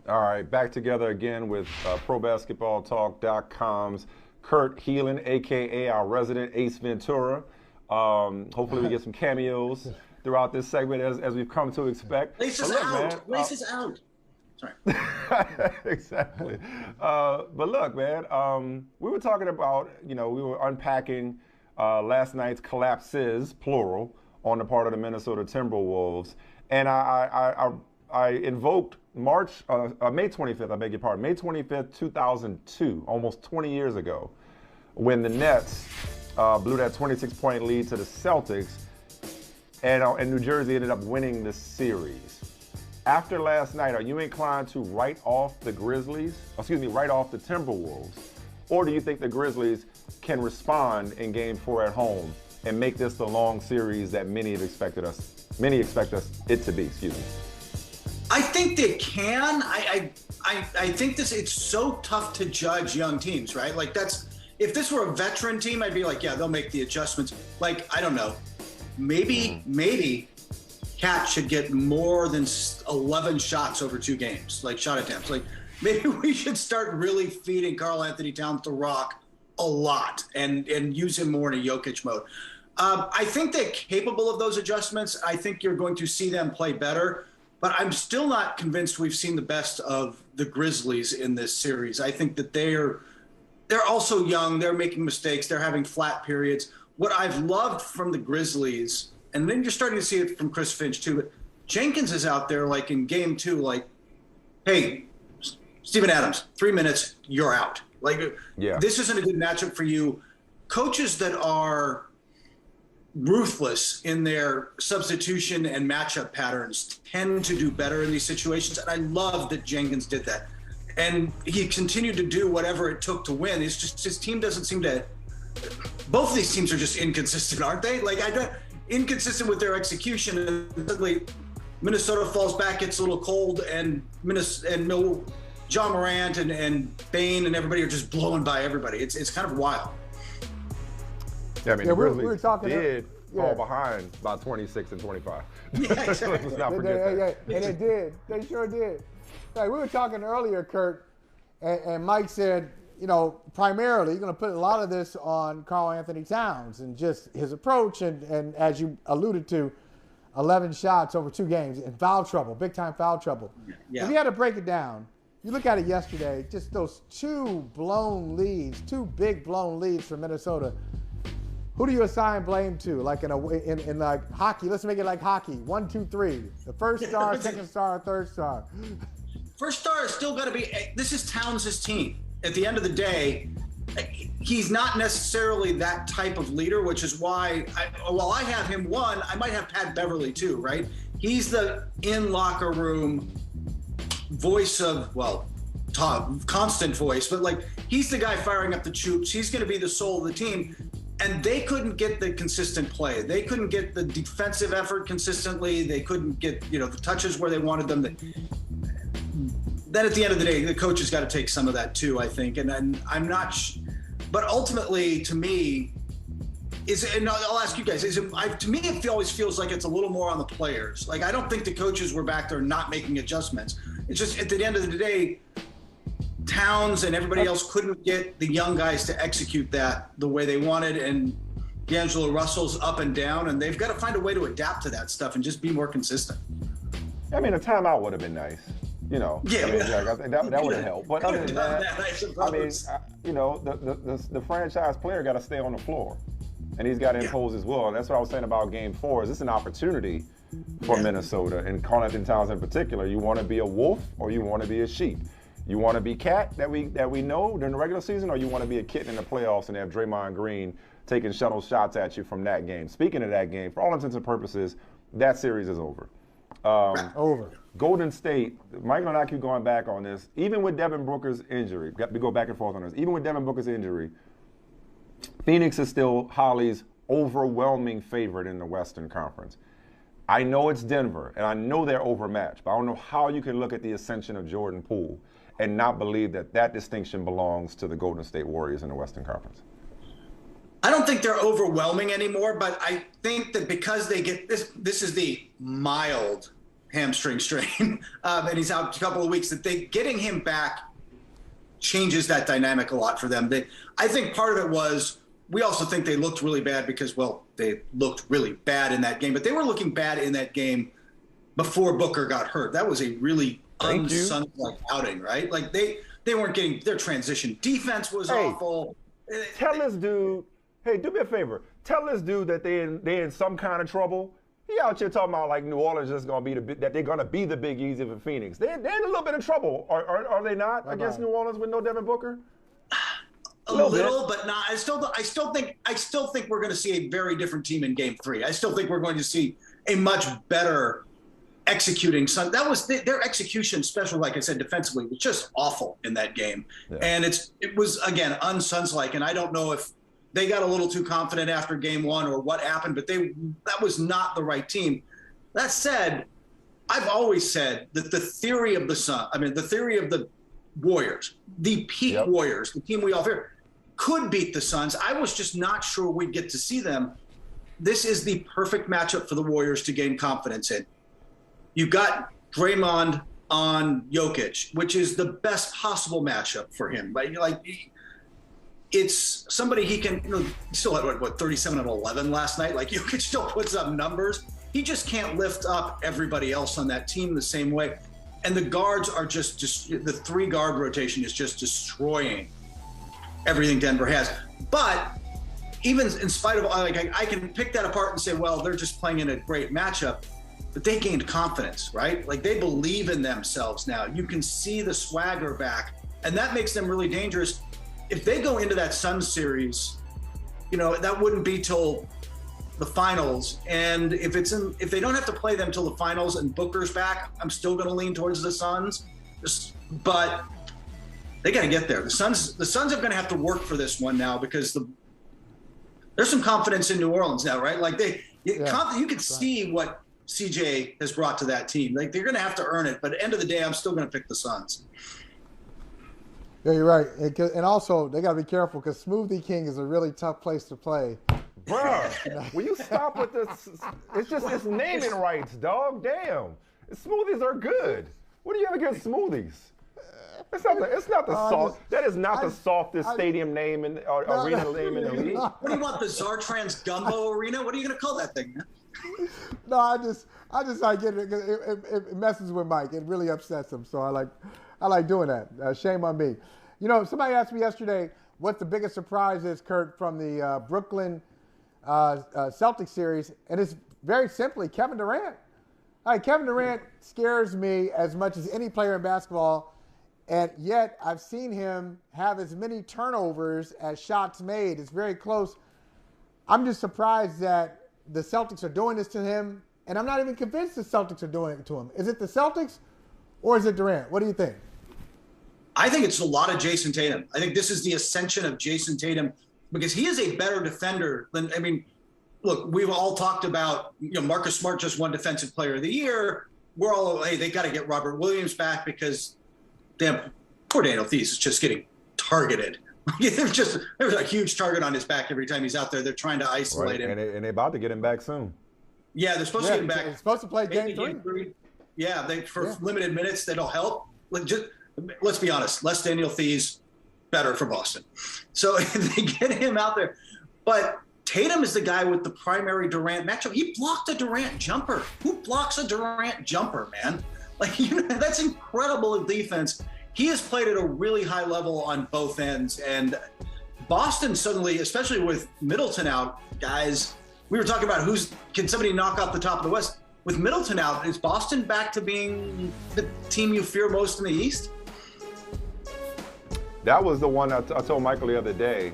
All right, back together again with ProBasketballTalk.com's Kurt Helin, a.k.a. our resident Ace Ventura. Hopefully we get some cameos throughout this segment as we've come to expect. Lace is out. Lace is out. Sorry. Exactly. But look, man, we were talking about, we were unpacking last night's collapses, plural, on the part of the Minnesota Timberwolves. And I invoked May 25th, I beg your pardon, May 25th, 2002, almost 20 years ago, when the Nets blew that 26-point lead to the Celtics, and New Jersey ended up winning the series. After last night, are you inclined to write off the Timberwolves, or do you think the Grizzlies can respond in Game 4 at home and make this the long series that many expect it to be? Excuse me. I think they can. I think it's so tough to judge young teams, right? Like if this were a veteran team, I'd be like, yeah, they'll make the adjustments. Like, I don't know, maybe Cat should get more than 11 shots over 2 games, like shot attempts. Like maybe we should start really feeding Karl Anthony Towns the rock a lot and use him more in a Jokic mode. I think they're capable of those adjustments. I think you're going to see them play better. But I'm still not convinced we've seen the best of the Grizzlies in this series. I think that they're also young. They're making mistakes. They're having flat periods. What I've loved from the Grizzlies, and then you're starting to see it from Chris Finch too, but Jenkins is out there like in Game 2, like, hey, Steven Adams, 3 minutes, you're out. Like, This isn't a good matchup for you. Coaches that are ruthless in their substitution and matchup patterns tend to do better in these situations. And I love that Jenkins did that. And he continued to do whatever it took to win. It's just his team doesn't seem to. Both of these teams are just inconsistent, aren't they? Like, inconsistent with their execution. And suddenly Minnesota falls back, gets a little cold, and John Morant and Bane and everybody are just blowing by everybody. It's kind of wild. Yeah, I mean, the Grizzlies did fall behind by 26 and 25. Yeah, exactly. Let's not forget that. And it did. They sure did. Like, we were talking earlier, Kurt, and Mike said, primarily you're going to put a lot of this on Karl Anthony Towns and just his approach, and as you alluded to, 11 shots over 2 games and foul trouble, big-time foul trouble. Yeah. If you had to break it down, you look at it yesterday, just those 2 big blown leads for Minnesota. Who do you assign blame to? Like in like hockey, let's make it like hockey. 1, 2, 3. The first star, second star, third star. First star is still got to be. This is Towns' team. At the end of the day, he's not necessarily that type of leader, which is why while I have him 1, I might have Pat Beverly too, right? He's the in locker room voice of, constant voice, but like he's the guy firing up the troops. He's going to be the soul of the team. And they couldn't get the consistent play. They couldn't get the defensive effort consistently. They couldn't get, the touches where they wanted them. Then at the end of the day, the coach has got to take some of that too, I think. And I'm not, but ultimately to me, and I'll ask you guys, to me, it always feels like it's a little more on the players. Like, I don't think the coaches were back there not making adjustments. It's just at the end of the day, Towns and everybody else couldn't get the young guys to execute that the way they wanted, and D'Angelo Russell's up and down, and they've got to find a way to adapt to that stuff and just be more consistent. I mean, a timeout would have been nice, Yeah, I think that would have helped. But other than that, I mean, the franchise player got to stay on the floor, and he's got to impose his will. And that's what I was saying about Game 4. Is this an opportunity for Minnesota, and Karl Anthony Towns in particular? You want to be a wolf or you want to be a sheep? You want to be Cat that we know during the regular season, or you want to be a kitten in the playoffs and have Draymond Green taking shuttle shots at you from that game? Speaking of that game, for all intents and purposes, that series is over. Over. Golden State, Michael and I keep going back on this, even with Devin Booker's injury, we go back and forth on this, even with Devin Booker's injury, Phoenix is still Holly's overwhelming favorite in the Western Conference. I know it's Denver, and I know they're overmatched, but I don't know how you can look at the ascension of Jordan Poole and not believe that distinction belongs to the Golden State Warriors in the Western Conference. I don't think they're overwhelming anymore, but I think that because they get this is the mild hamstring strain, and he's out a couple of weeks. That getting him back changes that dynamic a lot for them. I think part of it was, we also think they looked really bad because, well, they looked really bad in that game, but they were looking bad in that game before Booker got hurt. That was a really unsung-like outing, right? Like they weren't getting, their transition defense was awful. Tell this dude, hey, do me a favor. Tell this dude that they in some kind of trouble. He out here talking about like New Orleans is going to be that they're going to be the Big Easy for Phoenix. They're in a little bit of trouble, are they not, against New Orleans with no Devin Booker? A little, but not. I still think we're going to see a very different team in Game 3. I still think we're going to see a much better executing. That was their execution special, like I said, defensively was just awful in that game, and it was again un-Suns-like. And I don't know if they got a little too confident after Game 1 or what happened, but that was not the right team. That said, I've always said that the theory of the Warriors, the peak Warriors, the team we all fear, could beat the Suns. I was just not sure we'd get to see them. This is the perfect matchup for the Warriors to gain confidence in. You've got Draymond on Jokic, which is the best possible matchup for him. But it's somebody he can, still had what 37 and 11 last night. Like Jokic still puts up numbers. He just can't lift up everybody else on that team the same way. And the guards are just the 3-guard rotation is just destroying everything Denver has. But even in spite of, I can pick that apart and say, well, they're just playing in a great matchup, but they gained confidence, right? Like they believe in themselves now. You can see the swagger back, and that makes them really dangerous. If they go into that Suns series, that wouldn't be till the finals. And if they don't have to play them till the finals and Booker's back, I'm still going to lean towards the Suns. But they got to get there. The Suns are going to have to work for this one now, because there's some confidence in New Orleans now, right? Like you could see what CJ has brought to that team. Like they're going to have to earn it. But at the end of the day, I'm still going to pick the Suns. Yeah, you're right. And also, they got to be careful because Smoothie King is a really tough place to play. Bruh, will you stop with this? It's naming rights, dog. Damn. Smoothies are good. What do you have against smoothies? It's not the soft. That is not the softest stadium name or arena name in the league. What do you want, the Zartrans Gumbo Arena? What are you going to call that thing, man? No, I just like it. It messes with Mike. It really upsets him. So I like doing that. Shame on me. Somebody asked me yesterday what the biggest surprise is, Kurt, from the Brooklyn Celtics series, and it's very simply Kevin Durant. Kevin Durant scares me as much as any player in basketball, and yet I've seen him have as many turnovers as shots made. It's very close. I'm just surprised that the Celtics are doing this to him, and I'm not even convinced the Celtics are doing it to him. Is it the Celtics or is it Durant? What do you think? I think it's a lot of Jason Tatum. I think this is the ascension of Jason Tatum, because he is a better defender than, look, we've all talked about, Marcus Smart just won Defensive Player of the Year. We're all, hey, they got to get Robert Williams back because poor Daniel Theis is just getting targeted. There's a huge target on his back every time he's out there. They're trying to isolate him. And they're about to get him back soon. Yeah, they're supposed to get him back. They're supposed to play Game 3. Yeah, for limited minutes, that'll help. Let's be honest, less Daniel Theis, better for Boston. So they get him out there. But Tatum is the guy with the primary Durant matchup. He blocked a Durant jumper. Who blocks a Durant jumper, man? That's incredible defense. He has played at a really high level on both ends. And Boston suddenly, especially with Middleton out, guys, we were talking about can somebody knock off the top of the West? With Middleton out, is Boston back to being the team you fear most in the East? That was the one I told Michael the other day.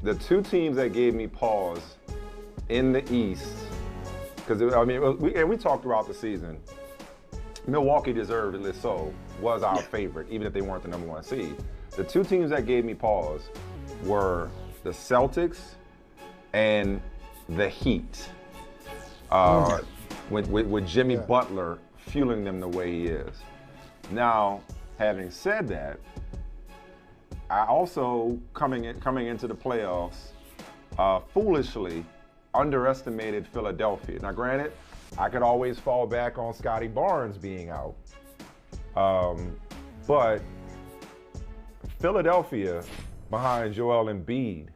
The two teams that gave me pause in the East, because we talked throughout the season. Milwaukee deservedly so was our favorite, even if they weren't the number 1 seed. The two teams that gave me pause were the Celtics and the Heat. With Jimmy Butler fueling them the way he is. Now, having said that, I also, coming into the playoffs, foolishly underestimated Philadelphia. Now, granted, I could always fall back on Scotty Barnes being out. But Philadelphia, behind Joel Embiid,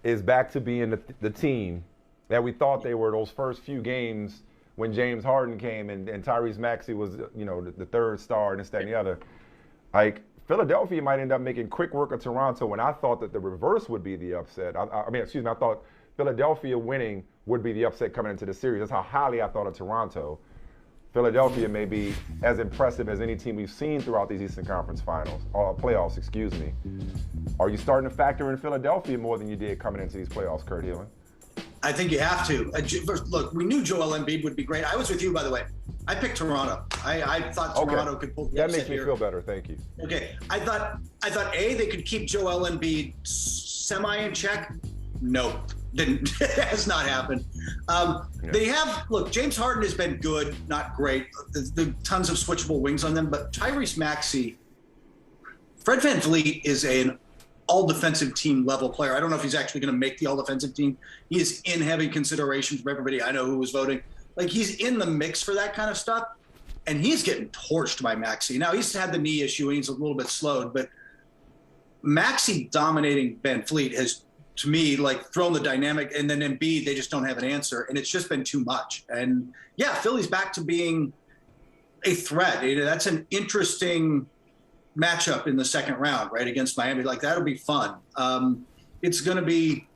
is back to being the team that we thought they were those first few games when James Harden came and Tyrese Maxey was, the third star and this, that, and the other. Like, Philadelphia might end up making quick work of Toronto, and I thought that the reverse would be the upset. I thought Philadelphia winning would be the upset coming into the series. That's how highly I thought of Toronto. Philadelphia may be as impressive as any team we've seen throughout these Eastern Conference finals, or playoffs, excuse me. Are you starting to factor in Philadelphia more than you did coming into these playoffs, Kurt Helin? I think you have to. Look, we knew Joel Embiid would be great. I was with you, by the way. I picked Toronto. I thought Toronto could pull the upset. That makes me feel better. Thank you. Okay. I thought they could keep Joel Embiid semi in check. Nope. Didn't. Has not happened. They have, look, James Harden has been good, not great. The tons of switchable wings on them, but Tyrese Maxey, Fred VanVleet is an all-defensive team level player. I don't know if he's actually going to make the all-defensive team. He is in heavy consideration from everybody I know who was voting. Like, he's in the mix for that kind of stuff, and he's getting torched by Maxey. Now, he's had the knee issue, and he's a little bit slowed, but Maxey dominating VanVleet has, to me, like, thrown the dynamic, and then Embiid, they just don't have an answer, and it's just been too much. And, yeah, Philly's back to being a threat. That's an interesting matchup in the second round, right, against Miami. Like, that'll be fun. It's going to be,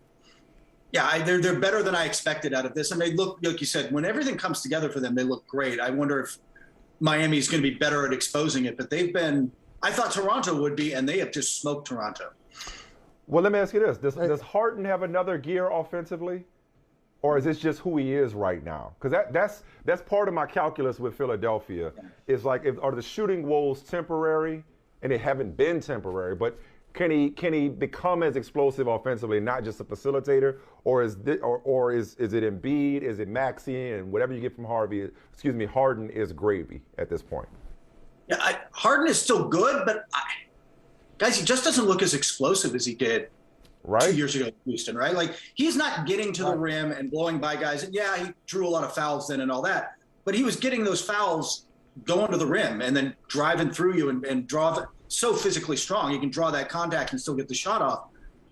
they're better than I expected out of this. And they look, like you said, when everything comes together for them, they look great. I wonder if Miami is going to be better at exposing it. But they've been, I thought Toronto would be, and they have just smoked Toronto. Well, let me ask you this. Does Harden have another gear offensively? Or is this just who he is right now? Because that's part of my calculus with Philadelphia. Is like, are the shooting woes temporary? And they haven't been temporary, but can he become as explosive offensively, not just a facilitator, or is it Embiid, is it Maxey, and whatever you get from Harden is gravy at this point? Yeah, Harden is still good, but guys, he just doesn't look as explosive as he did 2 years ago in Houston, right? Like, he's not getting to the rim and blowing by guys. And yeah, he drew a lot of fouls then and all that, but he was getting those fouls going to the rim and then driving through you and draw. So physically strong, you can draw that contact and still get the shot off.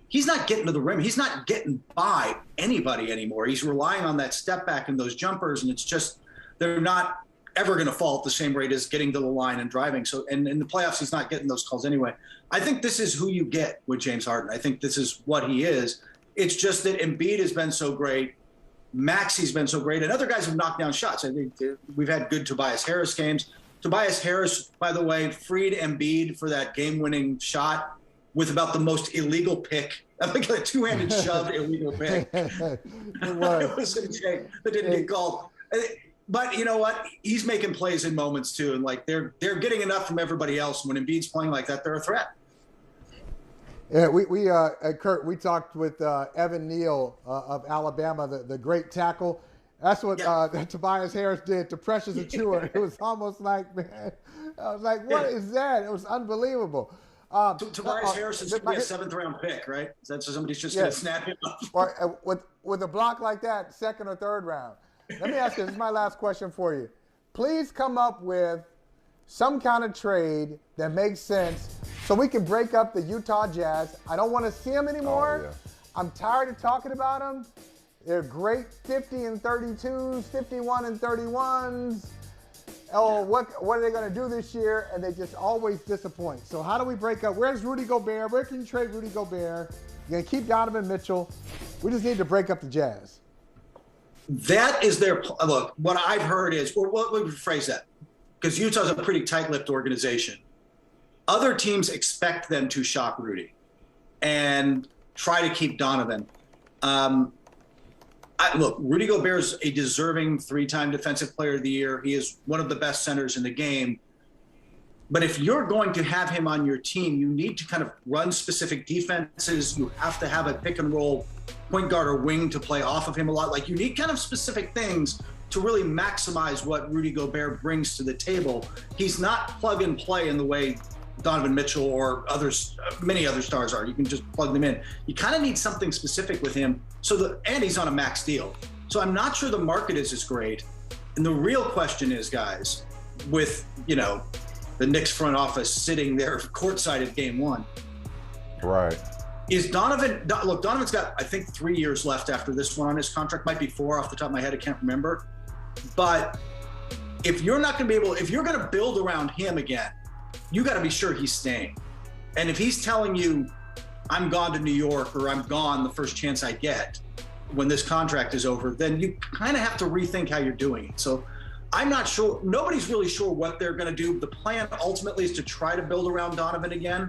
He's not getting to the rim. He's not getting by anybody anymore. He's relying on that step back and those jumpers, and it's just, they're not ever going to fall at the same rate as getting to the line and driving. So, and in the playoffs, he's not getting those calls anyway. I think this is who you get with James Harden. I think this is what he is. It's just that Embiid has been so great. Maxey's been so great, and other guys have knocked down shots. I think we've had good Tobias Harris games. Tobias Harris, by the way, freed Embiid for that game-winning shot with about the most illegal pick. I think a two-handed shove illegal pick. It was insane. That didn't get called. But you know what? He's making plays in moments too, and like they're getting enough from everybody else. When Embiid's playing like that, they're a threat. Yeah, Kurt, we talked with Evan Neal of Alabama, the great tackle. That's what Tobias Harris did to Precious Achiuwa. It was almost like, man, I was like, what is that? It was unbelievable. Tobias Harris is going to be a seventh-round pick, right? That's somebody's just going to snap him up. Or with a block like that, second or third round. Let me ask you, this is my last question for you. Please come up with some kind of trade that makes sense so we can break up the Utah Jazz. I don't want to see them anymore. Oh, yeah. I'm tired of talking about them. They're great 50 and 32s, 51 and 31s. Oh, what are they going to do this year? And they just always disappoint. So how do we break up? Where's Rudy Gobert? Where can you trade Rudy Gobert? You're going to keep Donovan Mitchell. We just need to break up the Jazz. That is their – look, what I've heard is – or what would we phrase that? Because Utah's a pretty tight-lipped organization. Other teams expect them to shock Rudy and try to keep Donovan. Look, Rudy Gobert is a deserving three-time Defensive Player of the Year. He is one of the best centers in the game. But if you're going to have him on your team, you need to kind of run specific defenses. You have to have a pick-and-roll point guard or wing to play off of him a lot. Like, you need kind of specific things to really maximize what Rudy Gobert brings to the table. He's not plug and play in the way Donovan Mitchell or others, many other stars are. You can just plug them in. You kind of need something specific with him. And he's on a max deal. So I'm not sure the market is as great. And the real question is, guys, with, you know, the Knicks front office sitting there courtside at game one. Right. Is Donovan, look, Donovan's got, I think, 3 years left after this one on his contract. Might be 4 off the top of my head. I can't remember. But if you're not going to be able, if you're going to build around him again, you got to be sure he's staying. And if he's telling you, I'm gone to New York, or I'm gone the first chance I get when this contract is over, then you kind of have to rethink how you're doing it. So I'm not sure. Nobody's really sure what they're going to do. The plan ultimately is to try to build around Donovan again.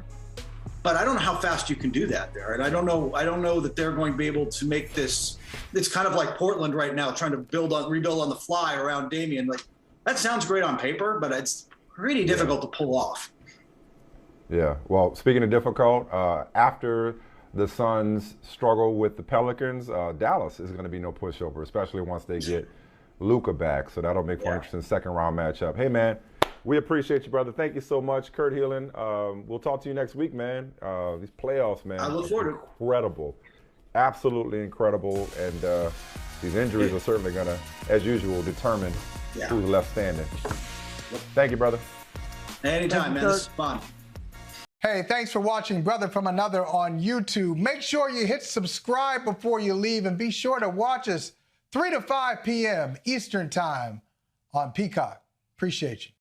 But I don't know how fast you can do that there. And I don't know that they're going to be able to make this. It's kind of like Portland right now, trying to rebuild on the fly around Damian. Like, that sounds great on paper, but it's pretty difficult to pull off. Yeah. Well, speaking of difficult, after the Suns struggle with the Pelicans, Dallas is going to be no pushover, especially once they get Luka back. So that'll make for an interesting second-round matchup. Hey, man, we appreciate you, brother. Thank you so much, Kurt Helin. We'll talk to you next week, man. These playoffs, man. I look forward to it. Incredible. Absolutely incredible. And these injuries are certainly going to, as usual, determine who's left standing. Thank you, brother. Anytime, man. This is fun. Hey, thanks for watching Brother from Another on YouTube. Make sure you hit subscribe before you leave, and be sure to watch us 3 to 5 p.m. Eastern Time on Peacock. Appreciate you.